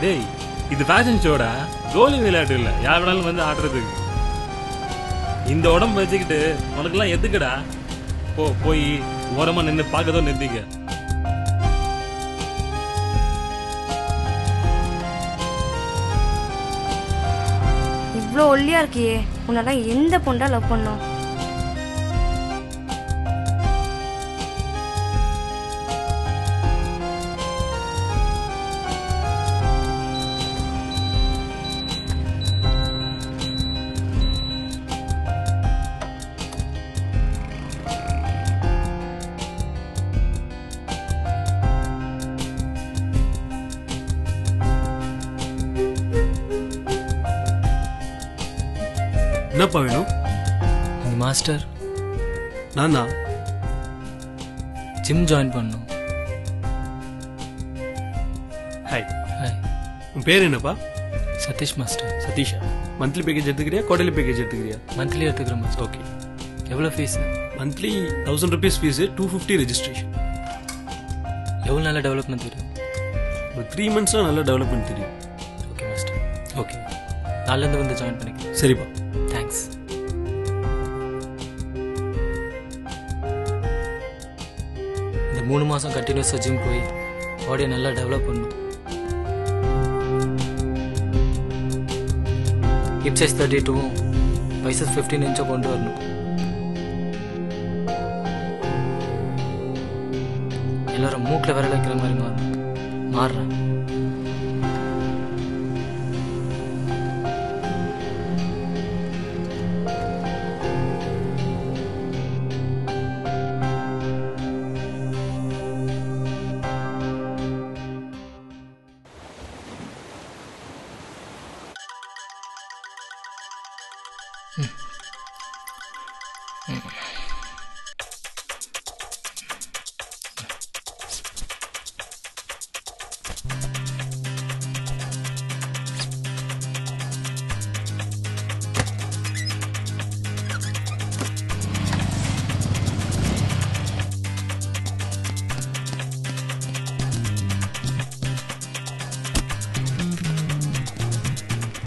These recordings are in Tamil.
டேய் இது ஃபேஷன் ஷோடா, கோலி விளையாட்டு இல்ல, யார் வேணாலும் வந்து ஆடுறதுக்கு. இந்த உடம்பு வச்சுக்கிட்டு உனக்கெல்லாம் எதுக்குடா? போய் ஓரமா நின்று பார்க்கதோ நிறுத்திக்க. இவ்வளோ ஒல்லியா இருக்கியே, உன்னால எந்த பொண்டா லவ் பண்ணும்? என்னப்பா வேணும்? மாஸ்டர் நான் தான் ஜிம் ஜாயின் பண்ணணும். ஹாய். ஹாய். உன் பேர் என்னப்பா? சதீஷ் மாஸ்டர். சதீஷா. மந்த்லி பேக்கேஜ் எடுத்துக்கிறியா, குவார்டர்லி பேக்கேஜ் எடுத்துக்கிறியா? மந்த்லி எடுத்துக்கிறேன் மாஸ்டர். ஓகே. எவ்வளோ fees? Monthly 1000 rupees fees, 250 registration. எவ்வளோ நல்ல டெவலப்மெண்ட் தெரியும்? ஒரு 3 monthsல நல்ல டெவலப்மெண்ட் தெரியும். Okay master. ஓகே, நாளிலேருந்து வந்து ஜாயின் பண்ணிக்கிறேன். சரிப்பா. தேங்க்ஸ். இந்த 3 மாதம் கண்டினியூஸாக ஜிம் போய் பாடியை நல்லா டெவலப் பண்ணணும். ஹிப் சைஸ் 32 பைசஸ் 15 inch கொண்டு வரணும். எல்லாரும் மூக்கில் விரல் வைக்கிற மாதிரி மாறுறேன்.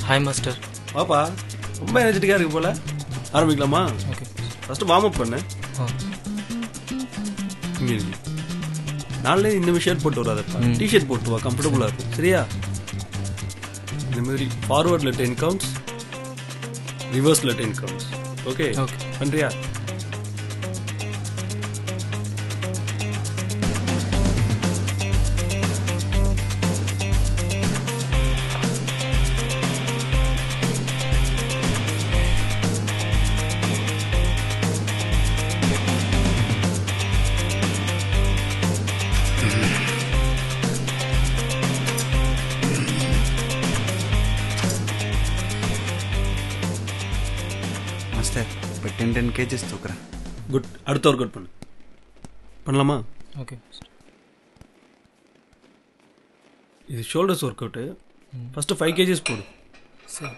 Hi master. பாப்பா ரொம்ப எனர்ஜெட்டிக்காக இருக்கு போல. ஆரம்பிக்கலாமா? ஓகே. ஃபர்ஸ்ட் வார்ம் அப் பண்ணு. நாளே இந்த மாதிரி ஷர்ட் போட்டு வராதப்பா, டிஷர்ட் போட்டு வா, கம்ஃபர்டபுளாக இருக்கும். சரியா? இந்த மாதிரி ஃபார்வர்டில் 10 counts, ரிவர்ஸில் 10 counts. Okay okay. பண்ணுறியா? இப்போ 10 kgs தூக்குறேன். குட். அடுத்த ஒர்க் அவுட் பண்ணலாமா? ஓகே. இது shoulders work out. First 5 kgs போடு. சரி.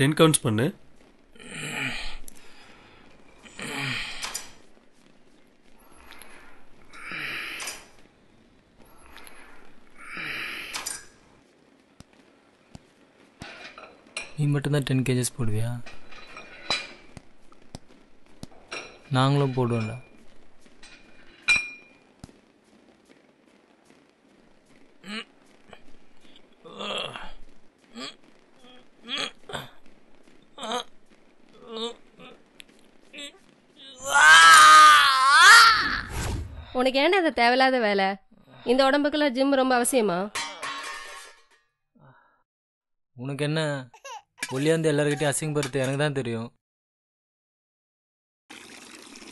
டென் கவுண்ட்ஸ் பண்ணு. நீ மட்டும்தான் 10 kgs போடுவியா? நாங்களும் போடுவோம்ல. உனக்கு ஏன்டா அது தேவையில்லாத வேலை? இந்த உடம்புக்குலாம் ஜிம் ரொம்ப அவசியமா? உனக்கு என்ன, ஒல்லியாந்து எல்லாருக்கிட்டையும் அசிங்கப்படுத்து எனக்கு தான் தெரியும்.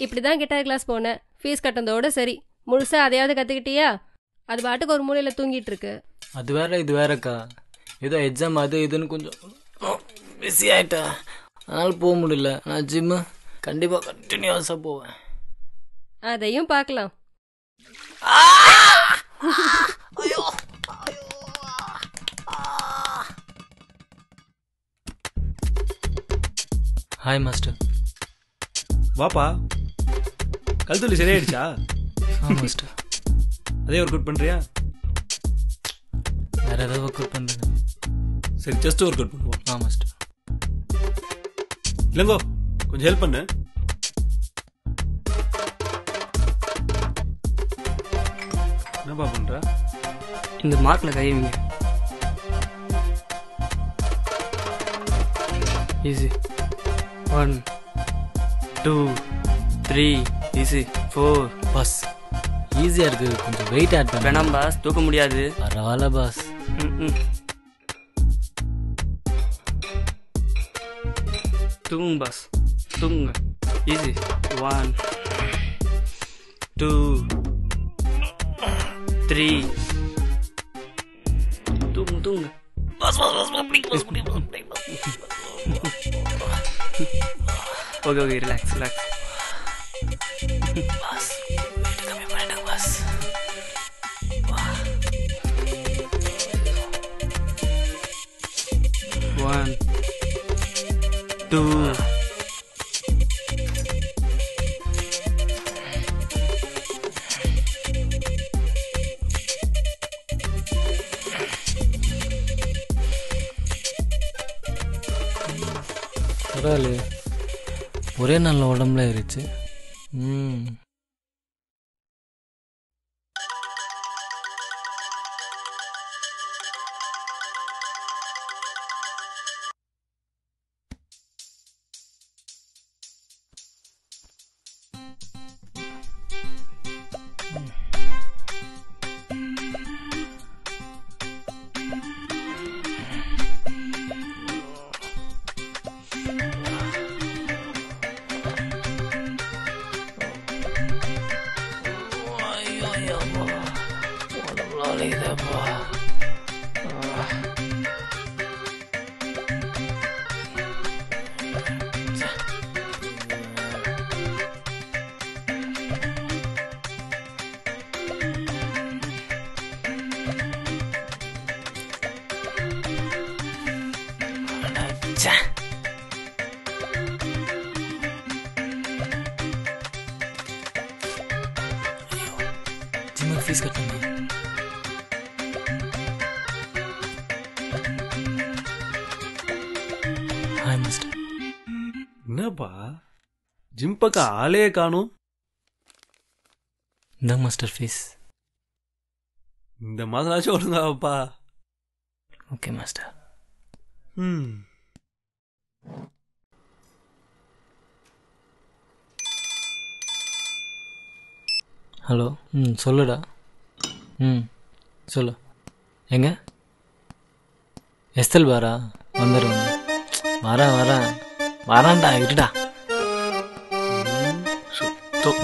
இப்படி தான் கிட்டார் கிளாஸ் போனேன், ஃபீஸ் கட்டினதோட சரி. முழுசா அதையாவது கற்றுக்கிட்டியா? அது பாட்டுக்கு ஒரு மூலையில் தூங்கிட்டு இருக்கு. அது வேற இது வேறக்கா. ஏதோ எக்ஸாம் அது இதுன்னு கொஞ்சம் பிஸி ஆகிட்டா, அதனால் போக முடியல. நான் ஜிம்மு கண்டிப்பாக கண்டினியூஸாக போவேன். அதையும் பார்க்கலாம். Hi master. வாப்பா. கழுத்துலி சரியாயிடுச்சா? ஆமாம் மாஸ்டர். அதே ஒர்க் அவுட் பண்ணுறியா? வேறு ஏதாவது ஒர்க் அவுட் பண்ணுறேன். சரி ஜஸ்ட் ஒர்க் அவுட் பண்ணுவோம். ஆமாம் மாஸ்டர். இல்லைங்கோ கொஞ்சம் ஹெல்ப் பண்ணு. என்னப்பா பண்ணுற? இந்த மார்க்கில் கைவிங்க. ஈஸி. 1 2 3 ஈஸி. 4 பாஸ் ஈஸியாக இருக்குது, கொஞ்சம் வெயிட் ஆட் பண்ண. வேணாம் பாஸ், தூக்க முடியாது. பரவாயில்ல பாஸ். தூங்குங்க பாஸ், தூங்குங்க. ஈஸி. 1 2 3 தூங்குங்க தூங்குங்க. Okay okay, relax relax. Boss weight கம்மி பண்ணிட்டேன் பாஸ். 1 2 பரவாயில்லையே, ஒரே நல்ல உடம்புல இருந்துச்சு. ஜிம்முக்கு ஃபீஸ் கட்டணும். Hi master. என்னப்பா ஜிம் பக்கம் ஆளே காணும்? இந்த மாஸ்டர் ஃபீஸ். இந்த மாதம் ஒழுங்காப்பா. Okay master. ஹலோ. சொல்லுடா. சொல்லு. எங்க எஸ்எல் பாரா? வந்துடு வரான்டா, இருடா. சுத்தம்.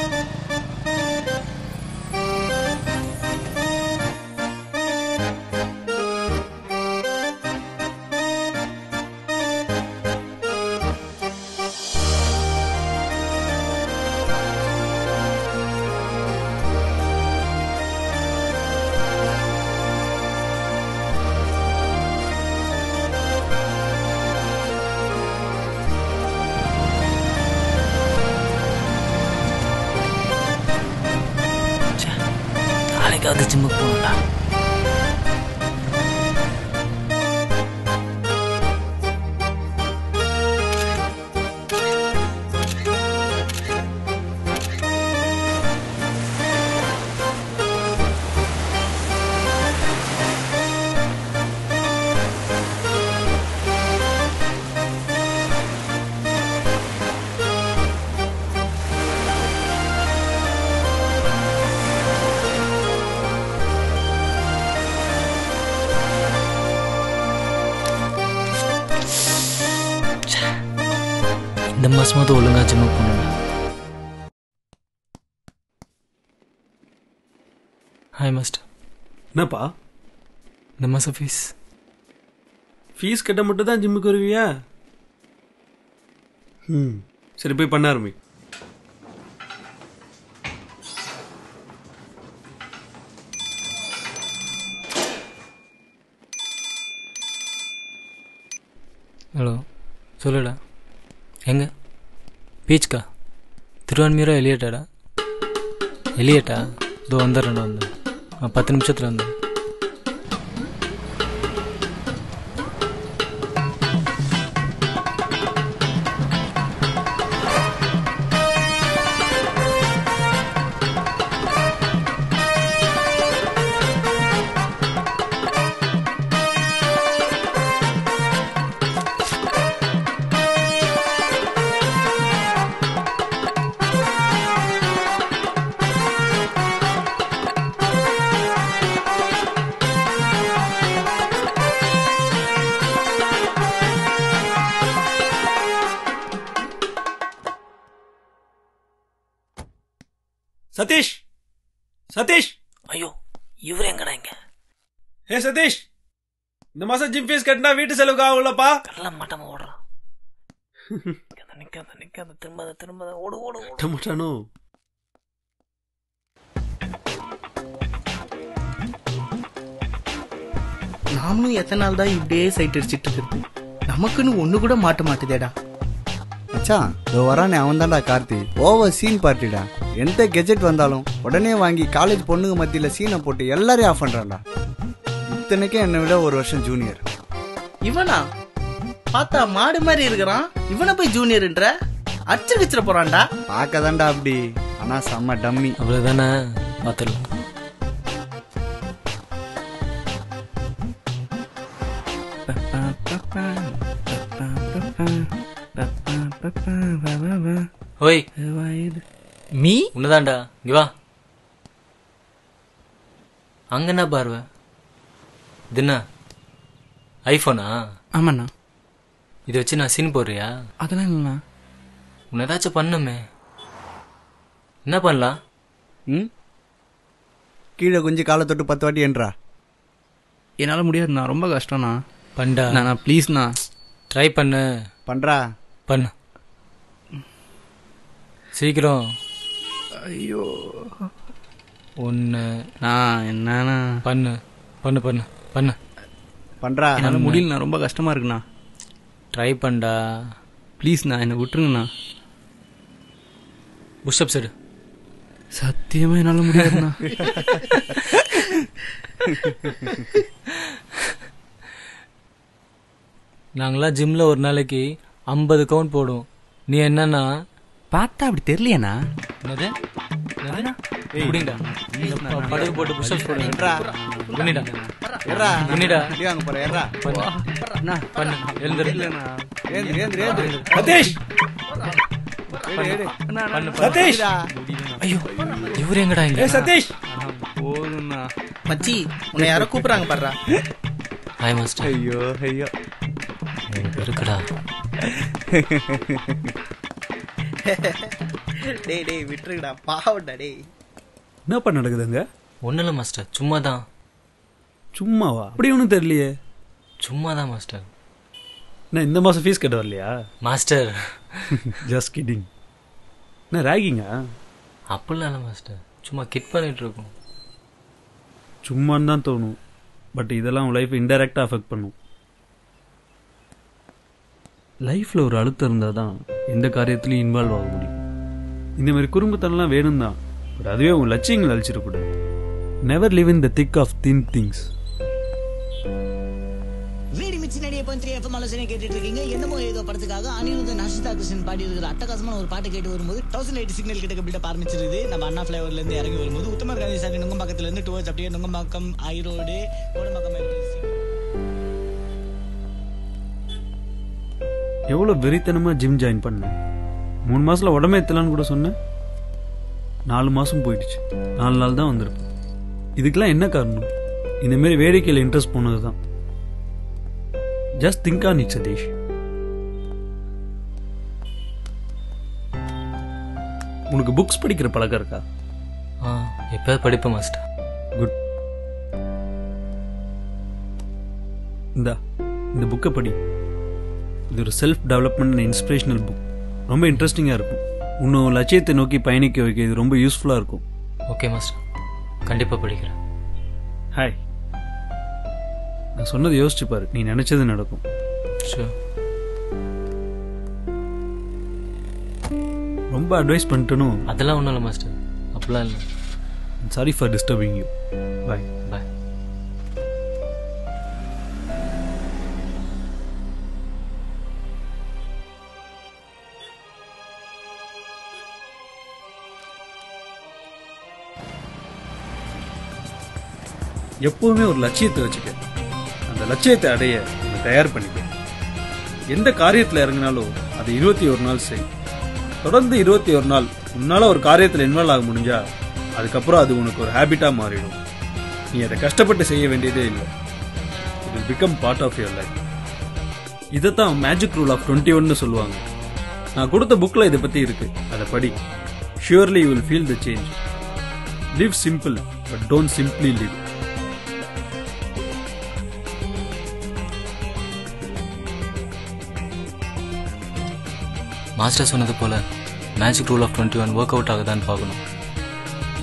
நாளைக்காவது ஜிம்முக்கு போகணும்டா. இந்த மாசமாவது ஒழுங்கா ஜிம்முக்கு போகணும்டா. Hi master. என்னப்பா இந்த மாதம் ஃபீஸ் கட்ட மட்டும் தான் ஜிம்முக்கு வருவியா? சரி போய் பண்ண ஆரம்பி. ஹலோ சொல்லுடா. எங்க பீச்கா? திருவான்மியூரா எலியட்டாடா? எலியட்டா இதோ வந்துடுறேன்டா வந்து 10 நிமிஷத்தில் வந்து. சதீஷ் சதீஷ் ஐயோ இவர் எங்கடா இங்க? ஏ சதீஷ், இந்த மாசம் ஜிம் ஃபீஸ் கட்டினா வீட்டு செலவுக்கு ஆகும்லப்பா. எல்லாம் மாட்டாம ஓடுறான். நிக்காத நிக்காத திரும்ப ஓடு ஓடு கட்ட மாட்டானோ? நாமளும் எத்தனை நாள் தான் இப்படியே சைட் அடிச்சிட்டு இருக்கு, நமக்குன்னு ஒண்ணு கூட மாட்ட மாட்டுதேடா. மச்சான் இதோ வரானே அவன் தான்டா கார்த்தி. Over scene பார்ட்டிடா. எந்த கெஜெட் வந்தாலும் உடனே வாங்கி காலேஜ் பொண்ணுங்க மத்தியில சீனை போட்டு எல்லாரையும் ஆஃப் பண்றான்டா. இத்தனைக்கே என்னை விட ஒரு வருஷம் ஜூனியர். இவனா பார்த்தா மாடு மாதிரி இருக்கிறான், இவனை போய் ஜூனியர்ன்ற அடிச்சு வச்சிட போறான்டா. பார்க்க தான்டா அப்படி, ஆனா செம்ம டம்மி. அவ்வளவுதானே, பார்த்துடலாம். ஓய் மீ உன்னதான்டா, இங்க வா. அங்க என்ன பார்வை? இது என்ன ஐபோனா? ஆமாண்ணா. இதை வச்சு நான் சீன் போடுறியா? அதெல்லாம் இல்லைண்ணா. உன்னை ஏதாச்சும் பண்ணுமே. என்ன பண்ணலாம்? ம், கீழே கொஞ்சம் காலை தொட்டு 10 வாட்டி என்றா. என்னால முடியாதுண்ணா, ரொம்ப கஷ்டம்ண்ணா. பண்ணா நான் ப்ளீஸ்ண்ணா. ட்ரை பண்ணு. பண்றா பண்ணு சீக்கிரம். ஐயோ ஒன்று நான் என்னண்ணா பண்ணு பண்ணு பண்ணு பண்ணு பண்றா. என்னால முடியலண்ணா, ரொம்ப கஷ்டமா இருக்குண்ணா. ட்ரை பண்ணா ப்ளீஸ்ண்ணா, என்னை விட்டுருங்கண்ணா. புஷ்அப்ஸ் எடு. சத்தியமா என்னால முடியாதுண்ணா. நாங்களாம் ஜிம்ல ஒரு நாளைக்கு 50 கவுண்ட் போடுவோம். நீ என்னன்னா பார்த்தா அப்படி தெரியலையாண்ணா. என்னது புடிங்கடா. படகு போட்டு புஷ்அப்ஸ் போடு. புண்ணிடா ஏறா புண்ணிடா. இடி வாங்க போற. ஏறா பண்ணு பண்ணு. எழுந்துரு. ஏந்திரு ஏந்திரு ஏந்திரு. சதீஷ் ஏடு பண்ணு சதீஷ். ஐயோ இவரு எங்கடா இங்க? ஏ சதீஷ், போதுண்ணா. மச்சி உன்னை யாரோ கூப்பிடுறாங்க பாடுறா. Hi master. ஐயோ ஐயோ இருக்குடா. டேய் டேய் விட்டுருடா, பாவடா டேய். என்னப்பா நடக்குதுங்க? ஒன்றும் இல்லை மாஸ்டர், சும்மா தான். சும்மாவா? அப்படி ஒன்றும் தெரியலையே. சும்மா தான் மாஸ்டர். நான் இந்த மாசம் ஃபீஸ் கட்ட வரலையா? Master just kidding. என்ன ராகிங்கா? அப்படிலாம் இல்லை மாஸ்டர், சும்மா கிட் பண்ணிட்டு இருக்கோம். சும்மான்னு தான் தோணும், பட் இதெல்லாம் உன் லைஃப் இன்டெரக்டாக அஃபெக்ட் பண்ணும். லைஃப்பில் ஒரு அழுத்தம் இருந்தால் தான் எந்த காரியத்துலையும் இன்வால்வ் ஆக முடியும். இந்த மாதிரி குறும்புத்தனம்லாம் வேணும் தான், பட் அதுவே உன் லட்சியங்கள் அழிச்சிடக்கூடாது. Never live in the thick of thin things. வீடு மிச்சி நடிகை பந்த்ரி எஃப்எம் ஆலோசனை கேட்டுட்டு இருக்கீங்க. என்னமோ ஏதோ படத்துக்காக அனிருத் நஷிதா கிருஷ்ணன் பாடி இருக்கிற அட்டகாசமான ஒரு பாட்டு கேட்டு வரும்போது 1080 சிக்னல் கிட்ட பில்டப் ஆரம்பிச்சிருது. நம்ம அண்ணா ஃபிளேவர்ல இருந்து இறங்கி வரும்போது உத்தமர் காந்தி சார் நுங்கம்பாக்கத்துல இருந்து டுவர்ட்ஸ் அப்படியே நுங்கம்பாக்கம் ஐரோடு கோடம்பாக்கம் எவ்வளோ வெறித்தனமாக ஜிம் ஜாயின் பண்ணேன். 3 மாசத்துல உடம்பே எத்தலான்னு கூட சொன்னேன். 4 மாசம் போயிடுச்சு. 4 நாள் தான் வந்திருப்பேன். இதுக்கெல்லாம் என்ன காரணம்? இந்த மாதிரி வேடிக்கையில் இன்ட்ரெஸ்ட் போனது தான். Just think on it Satish. உனக்கு புக்ஸ் படிக்கிற பழக்கம் இருக்கா? எப்போ படிப்பேன் மாஸ்டர். குட். இந்த புக்கை படி. இது ஒரு self development and inspirational book. ரொம்ப இன்ட்ரெஸ்டிங்காக இருக்கும். இன்னும் லட்சியத்தை நோக்கி பயணிக்க வைக்க இது ரொம்ப யூஸ்ஃபுல்லாக இருக்கும். ஓகே மாஸ்டர், கண்டிப்பாக படிக்கிறேன். ஹாய், நான் சொன்னது யோசிச்சு பாரு, நீ நினைச்சது நடக்கும். ரொம்ப அட்வைஸ் பண்ணிட்டனும். அதெல்லாம் ஒன்றும் இல்லை மாஸ்டர், அப்படிலாம் இல்லை. Sorry for disturbing you. Bye. Bye. எப்பவுமே ஒரு லட்சியத்தை வச்சுக்க. அந்த லட்சியத்தை அடைய உன்னை தயார் பண்ணிக்க. எந்த காரியத்தில் இறங்கினாலும் அது 21 நாள் செய். தொடர்ந்து 21 நாள் உன்னால ஒரு காரியத்தில் இன்வால்வ் ஆக முடிஞ்சா அதுக்கப்புறம் அது உனக்கு ஒரு ஹேபிட்டா மாறிடும். நீ அதை கஷ்டப்பட்டு செய்ய வேண்டியதே இல்லை. It will become part of your life. இதைத்தான் மேஜிக் ரூல் ஆஃப் 21 சொல்லுவாங்க. நான் கொடுத்த புக்ல இதை பத்தி இருக்கு, அதை படி. Surely you will feel the change. Live simple but don't simply live. Master சொன்னது போல magic rule of 21 work out ஆகுதான்னு பார்க்கணும்.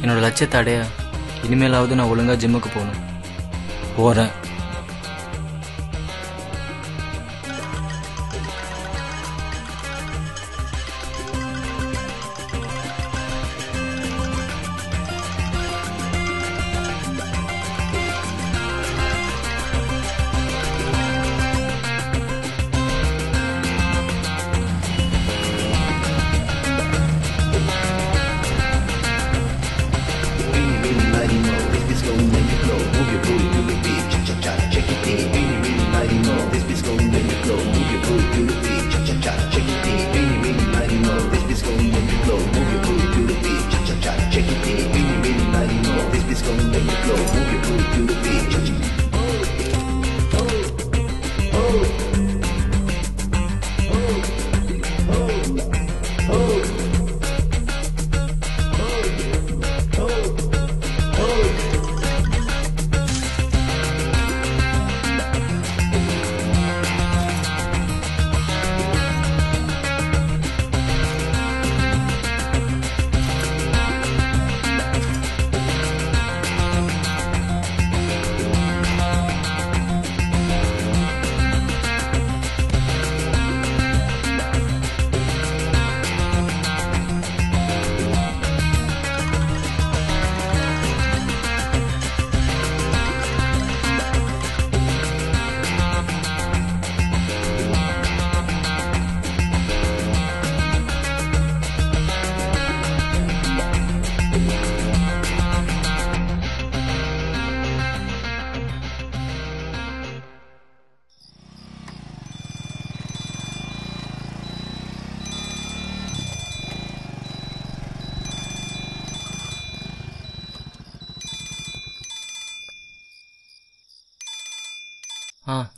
என்னோட லட்சியத்தை அடைய இனிமேலாவது நான் ஒழுங்கா ஜிம்முக்கு போகணும். போகிறேன்.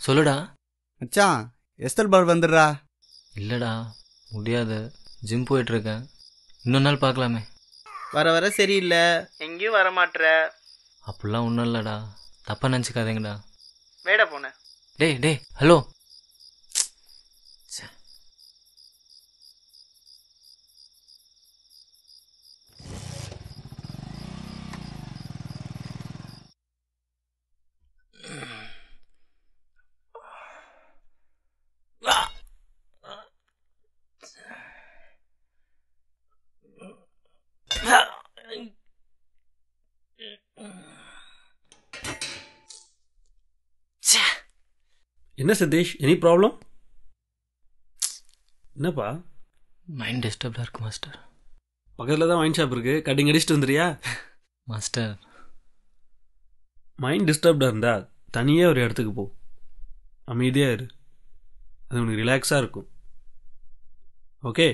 சொல்லுடா. மச்சான் எஸ்தல் பால் வந்துடுறா. இல்லடா முடியாது, ஜிம் போயிட்டு இருக்கேன். இன்னொரு நாள் பார்க்கலாமே. வர வர சரியில்லை, எங்கேயும் வர மாட்ற. அப்படிலாம் ஒன்றும் இல்லைடா, தப்பா நினச்சிக்காதீங்கடா. வேட போன. டேய் ஹலோ. என்ன சதீஷ், எனி ப்ராப்ளம்? என்னப்பா? மைண்ட் டிஸ்டர்ப்டாக இருக்கு மாஸ்டர். பக்கத்தில் தான் வைன் ஷாப் இருக்கு, கட்டிங் அடிச்சுட்டு வந்துறியா? மாஸ்டர் மைண்ட் டிஸ்டர்ப்டாக இருந்தா தனியாக ஒரு இடத்துக்கு போ, அமைதியாக இரு, அது உனக்கு ரிலாக்ஸாக இருக்கும். ஓகே?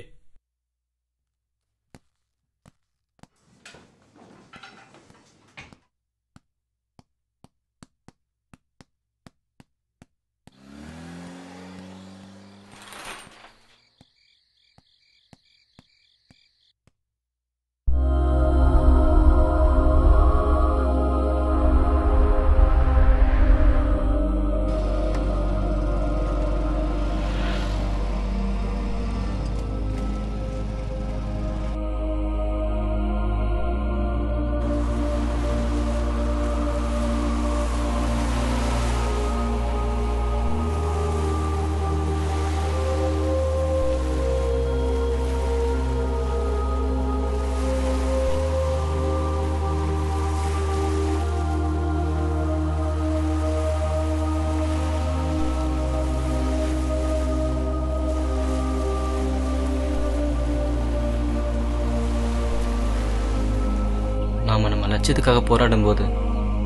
வெளிச்சத்துக்காக போராடும் போது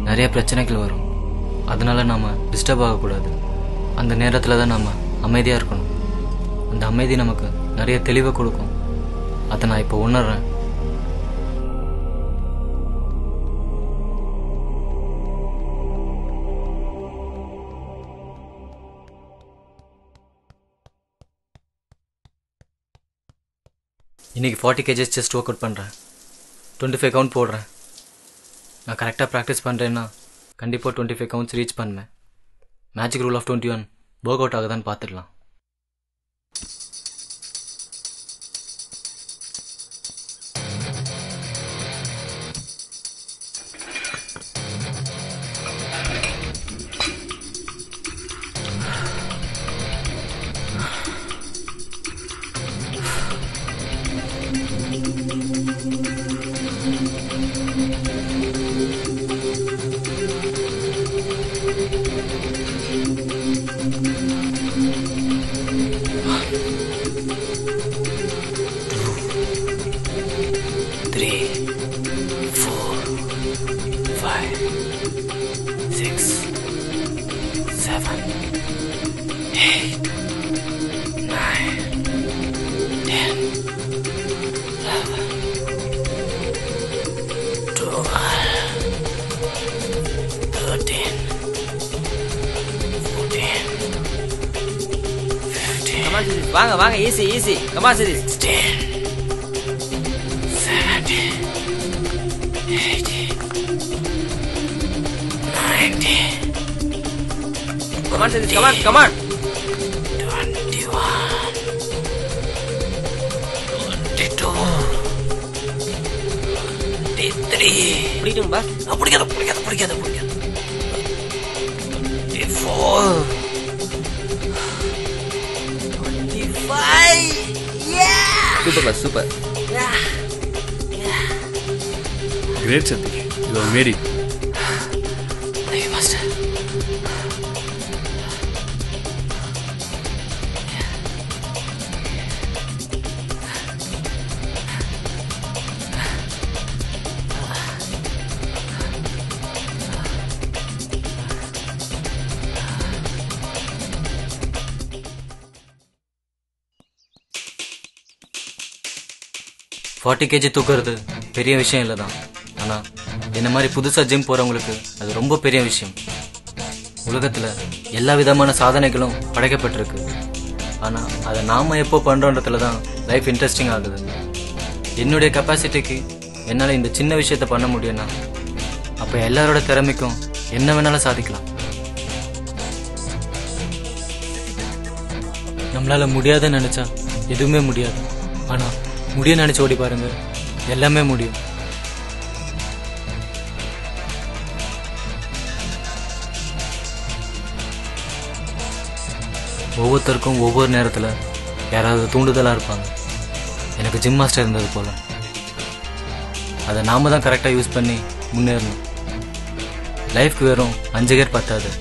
நிறைய பிரச்சனைகள் வரும். அதனால நாம டிஸ்டர்ப் ஆகக்கூடாது. அந்த நேரத்தில் தான் நாம அமைதியாக இருக்கணும். அந்த அமைதி நமக்கு நிறைய தெளிவை கொடுக்கும். அதை நான் இப்போ உணர்றேன். இன்றைக்கி 40 kg செஸ்ட் ஒர்க் அவுட் பண்ணுறேன். 25 கவுண்ட் போடுறேன். நான் கரெக்டாக ப்ராக்டிஸ் பண்ணுறேன்னா கண்டிப்பாக 25 கவுண்ட்ஸ் ரீச் பண்ணுவேன். Magic rule of 21 work out ஆகுதான்னு பார்த்துடலாம். வாங்க வாங்க, ஈஸி ஈஸி. கமா சரி. 16 17 18 come on 21 22 23 பிடிக்கும் பா. பிடிக்காத 24 Super bus, super. Great, Satish. You have made it. Thank you, Master. Forty KG தூக்குறது பெரிய விஷயம் இல்லை தான். ஆனால் என்ன மாதிரி புதுசாக ஜிம் போகிறவங்களுக்கு அது ரொம்ப பெரிய விஷயம். உலகத்தில் எல்லா விதமான சாதனைகளும் படைக்கப்பட்டிருக்கு. ஆனால் அதை நாம் எப்போ பண்ணுறோன்றதுல தான் லைஃப் இன்ட்ரெஸ்டிங் ஆகுது. என்னுடைய கெப்பாசிட்டிக்கு என்னால் இந்த சின்ன விஷயத்த பண்ண முடியும்னா அப்போ எல்லாரோட திறமைக்கும் என்ன வேணாலும் சாதிக்கலாம். நம்மளால் முடியாதுன்னு நினச்சா எதுவுமே முடியாது. ஆனால் முடிய நினைச்சு ஓடி பாருங்க, எல்லாமே முடியும். ஒவ்வொருத்தருக்கும் ஒவ்வொரு நேரத்தில் யாராவது தூண்டுதலாக இருப்பாங்க. எனக்கு ஜிம் மாஸ்டர் இருந்தது போல. அதை நாம தான் கரெக்டாக யூஸ் பண்ணி முன்னேறணும். லைஃப்க்கு வெறும் 5 கியர் பத்தாது.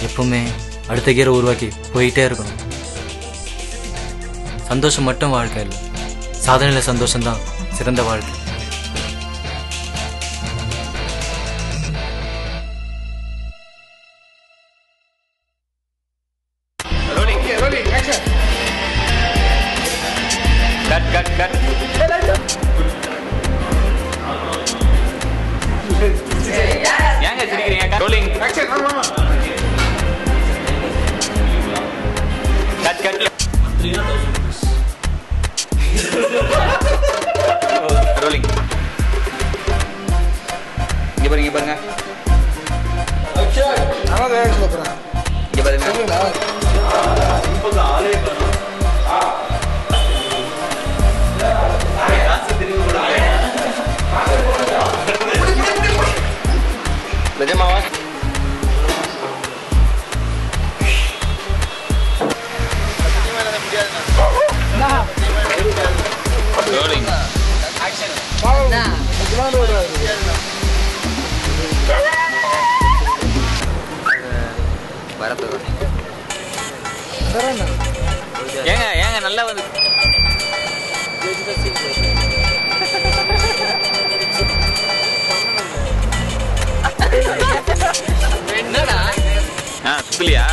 எப்பவுமே அடுத்த கியரை உருவாக்கி போயிட்டே இருக்கணும். சந்தோஷம் மட்டும் வாழ்க்கை இல்லை, சாதனையில சந்தோஷம்தான் சிறந்த வாழ்க்கை. இங்க பாருங்க. இங்க பாருங்க. நிஜமாவா? ஏங்க ஏங்க நல்லா வந்து குத்துலியா